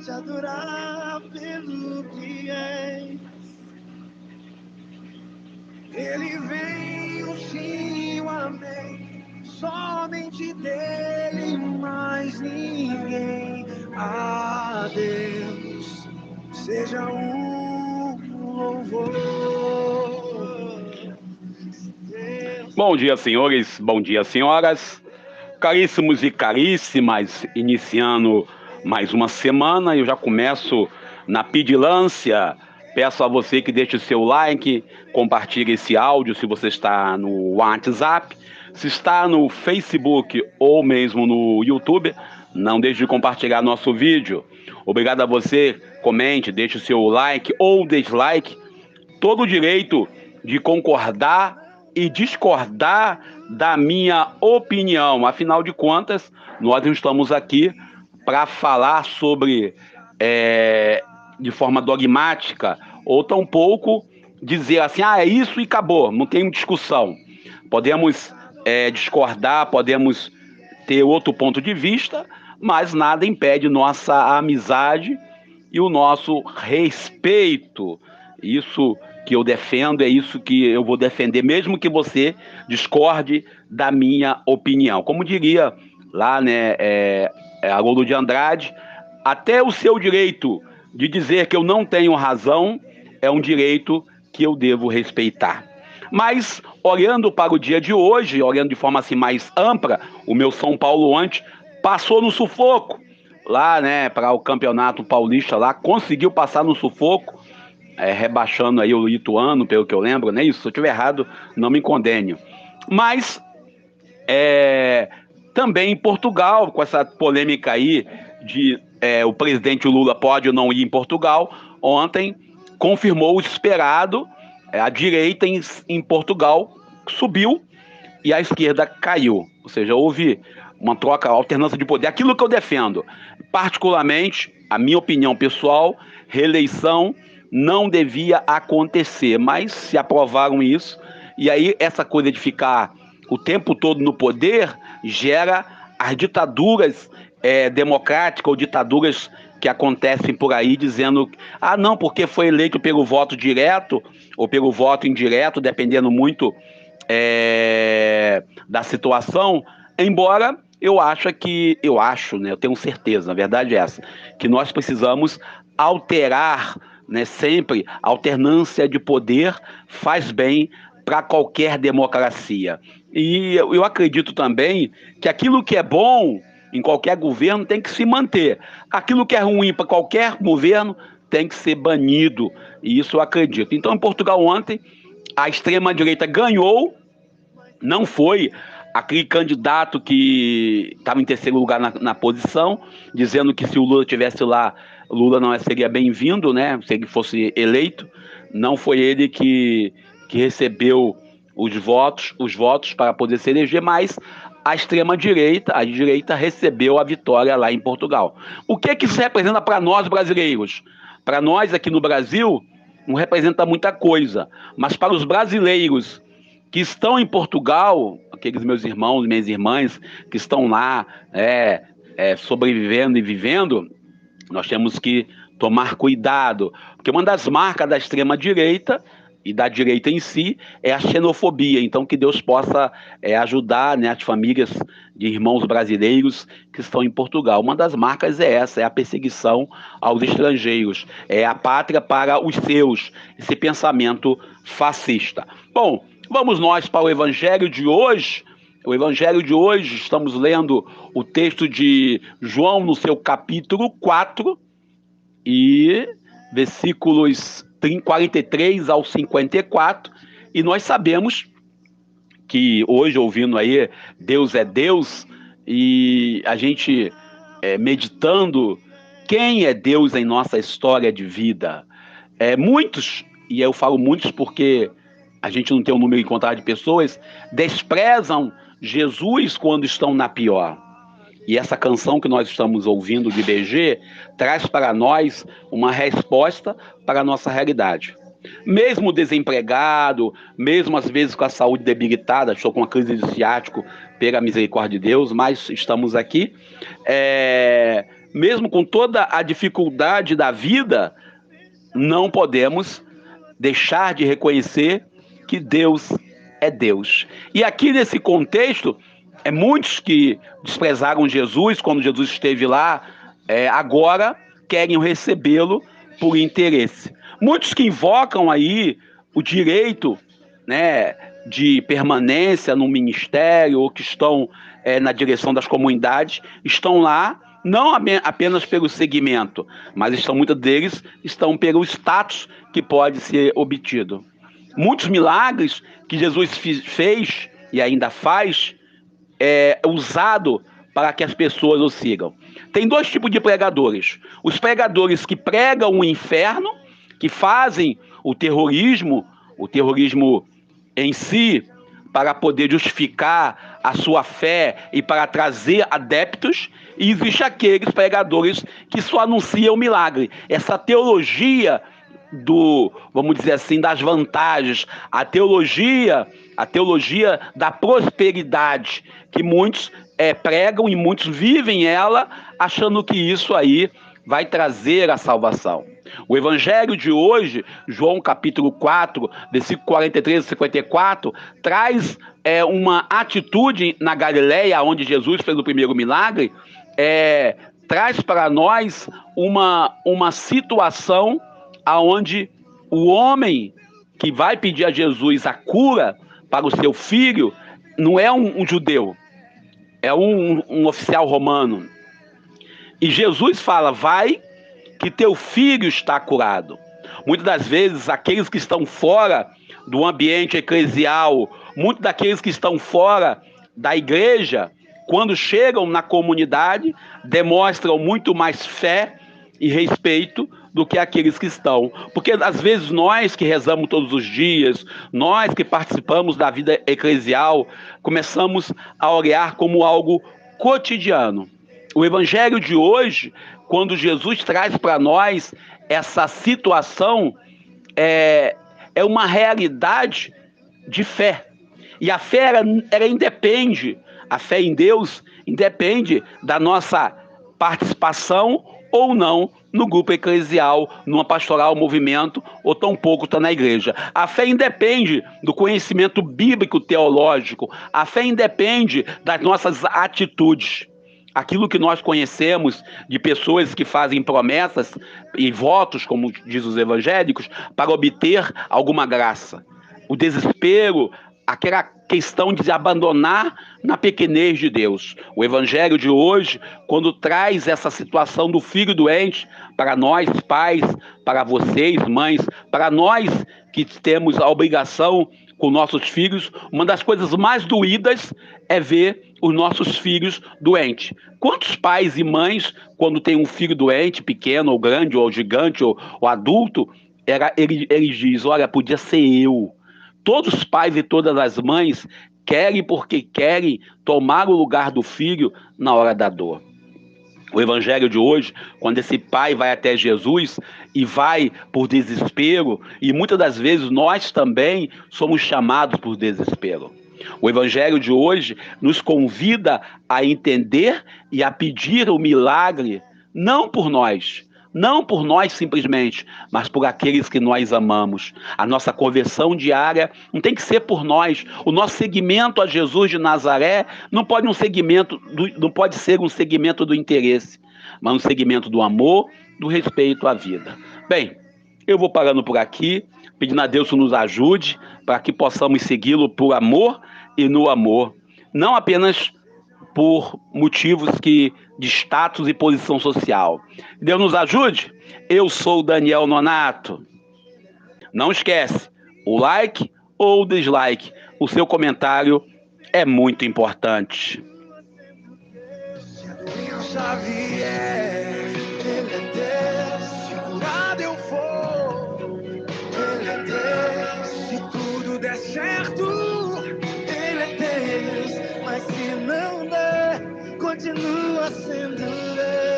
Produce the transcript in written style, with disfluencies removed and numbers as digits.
te adorar pelo que és. Ele veio, sim, o amém, somente dele, mais ninguém. A Deus seja o louvor. Bom dia, senhores, bom dia, senhoras, caríssimos e caríssimas, iniciando mais uma semana. Eu já começo na pedilância. Peço a você que deixe o seu like, compartilhe esse áudio se você está no WhatsApp. Se está no Facebook ou mesmo no YouTube, não deixe de compartilhar nosso vídeo. Obrigado a você, comente, deixe o seu like ou dislike. Todo o direito de concordar e discordar da minha opinião. Afinal de contas, nós estamos aqui para falar sobre, de forma dogmática, ou tampouco dizer assim, é isso e acabou, não tem discussão. Podemos discordar, podemos ter outro ponto de vista, mas nada impede nossa amizade e o nosso respeito. Isso que eu defendo, é isso que eu vou defender, mesmo que você discorde da minha opinião. Como diria lá, né, Haroldo de Andrade, até o seu direito de dizer que eu não tenho razão é um direito que eu devo respeitar. Mas, olhando para o dia de hoje, olhando de forma assim mais ampla, o meu São Paulo antes passou no sufoco lá, né, para o Campeonato Paulista lá, conseguiu passar no sufoco, rebaixando aí o Ituano, pelo que eu lembro, né? Isso, se eu estiver errado, não me condene. Mas também em Portugal, com essa polêmica aí de o presidente Lula pode ou não ir em Portugal, ontem confirmou o esperado, a direita em Portugal subiu e a esquerda caiu. Ou seja, houve uma troca, alternância de poder. Aquilo que eu defendo, particularmente, a minha opinião pessoal, reeleição não devia acontecer, mas se aprovaram isso, e aí essa coisa de ficar o tempo todo no poder gera as ditaduras democráticas ou ditaduras que acontecem por aí dizendo, não, porque foi eleito pelo voto direto ou pelo voto indireto, dependendo muito da situação, embora eu acho, né, eu tenho certeza, na verdade é essa, que nós precisamos alterar, né, sempre, a alternância de poder faz bem para qualquer democracia. E eu acredito também que aquilo que é bom em qualquer governo tem que se manter. Aquilo que é ruim para qualquer governo tem que ser banido. E isso eu acredito. Então, em Portugal ontem, a extrema-direita ganhou, não foi aquele candidato que estava em terceiro lugar na posição, dizendo que se o Lula estivesse lá, Lula não seria bem-vindo, né? Se ele fosse eleito. Não foi ele que recebeu os votos para poder se eleger, mas a extrema-direita, a direita, recebeu a vitória lá em Portugal. O que isso representa para nós brasileiros? Para nós aqui no Brasil, não representa muita coisa, mas para os brasileiros que estão em Portugal, aqueles meus irmãos, minhas irmãs que estão lá sobrevivendo e vivendo, nós temos que tomar cuidado, porque uma das marcas da extrema-direita e da direita em si é a xenofobia. Então que Deus possa ajudar, né, as famílias de irmãos brasileiros que estão em Portugal. Uma das marcas é essa, é a perseguição aos estrangeiros, é a pátria para os seus, esse pensamento fascista. Bom, vamos nós para o Evangelho de hoje. O Evangelho de hoje, estamos lendo o texto de João no seu capítulo 4 e versículos 43 ao 54, e nós sabemos que hoje, ouvindo aí, Deus é Deus, e a gente meditando quem é Deus em nossa história de vida. Muitos, e eu falo muitos porque a gente não tem um número incontrável de pessoas, desprezam Jesus quando estão na pior. E essa canção que nós estamos ouvindo de BG traz para nós uma resposta para a nossa realidade. Mesmo desempregado, mesmo às vezes com a saúde debilitada, estou com uma crise de ciático, pela misericórdia de Deus, mas estamos aqui. mesmo com toda a dificuldade da vida, não podemos deixar de reconhecer que Deus é Deus. E aqui nesse contexto, muitos que desprezaram Jesus quando Jesus esteve lá, agora querem recebê-lo por interesse. Muitos que invocam aí o direito, né, de permanência no ministério ou que estão na direção das comunidades, estão lá não apenas pelo segmento, mas muitos deles estão pelo status que pode ser obtido. Muitos milagres que Jesus fez e ainda faz usado para que as pessoas o sigam. Tem dois tipos de pregadores. Os pregadores que pregam o inferno, que fazem o terrorismo em si, para poder justificar a sua fé e para trazer adeptos, e existe aqueles pregadores que só anunciam o milagre. Essa teologia vamos dizer assim, das vantagens, a teologia da prosperidade, que muitos pregam e muitos vivem ela, achando que isso aí vai trazer a salvação. O evangelho de hoje, João capítulo 4, versículo 43 e 54, traz uma atitude na Galileia, onde Jesus fez o primeiro milagre, traz para nós uma situação aonde o homem que vai pedir a Jesus a cura para o seu filho não é um judeu, é um oficial romano. E Jesus fala: vai, que teu filho está curado. Muitas das vezes, aqueles que estão fora do ambiente eclesial, muitos daqueles que estão fora da igreja, quando chegam na comunidade, demonstram muito mais fé e respeito do que aqueles que estão. Porque às vezes nós que rezamos todos os dias, nós que participamos da vida eclesial, começamos a olhar como algo cotidiano. O evangelho de hoje, quando Jesus traz para nós essa situação, é uma realidade de fé. E a fé, ela independe, a fé em Deus independe da nossa participação ou não no grupo eclesial, numa pastoral, movimento, ou tampouco está na igreja. A fé independe do conhecimento bíblico teológico, a fé independe das nossas atitudes. Aquilo que nós conhecemos de pessoas que fazem promessas e votos, como diz os evangélicos, para obter alguma graça. O desespero, aquela questão de se abandonar na pequenez de Deus. O evangelho de hoje, quando traz essa situação do filho doente, para nós pais, para vocês mães, para nós que temos a obrigação com nossos filhos, uma das coisas mais doídas é ver os nossos filhos doentes. Quantos pais e mães, quando tem um filho doente, pequeno ou grande, ou gigante, ou adulto, eles dizem: olha, podia ser eu. Todos os pais e todas as mães querem, porque querem tomar o lugar do filho na hora da dor. O evangelho de hoje, quando esse pai vai até Jesus e vai por desespero, e muitas das vezes nós também somos chamados por desespero. O evangelho de hoje nos convida a entender e a pedir o milagre, não por nós simplesmente, mas por aqueles que nós amamos. A nossa conversão diária não tem que ser por nós. O nosso seguimento a Jesus de Nazaré não pode ser um segmento do interesse, mas um segmento do amor, do respeito à vida. Bem, eu vou parando por aqui, pedindo a Deus que nos ajude para que possamos segui-lo por amor e no amor, não apenas por motivos de status e posição social. Deus nos ajude. Eu sou o Daniel Nonato. Não esquece, o like ou o dislike, o seu comentário é muito importante. Xavier, ele é Deus, se curado eu for, ele é Deus, se tudo der certo, ele é Deus, mas se não der, continua sendo Deus.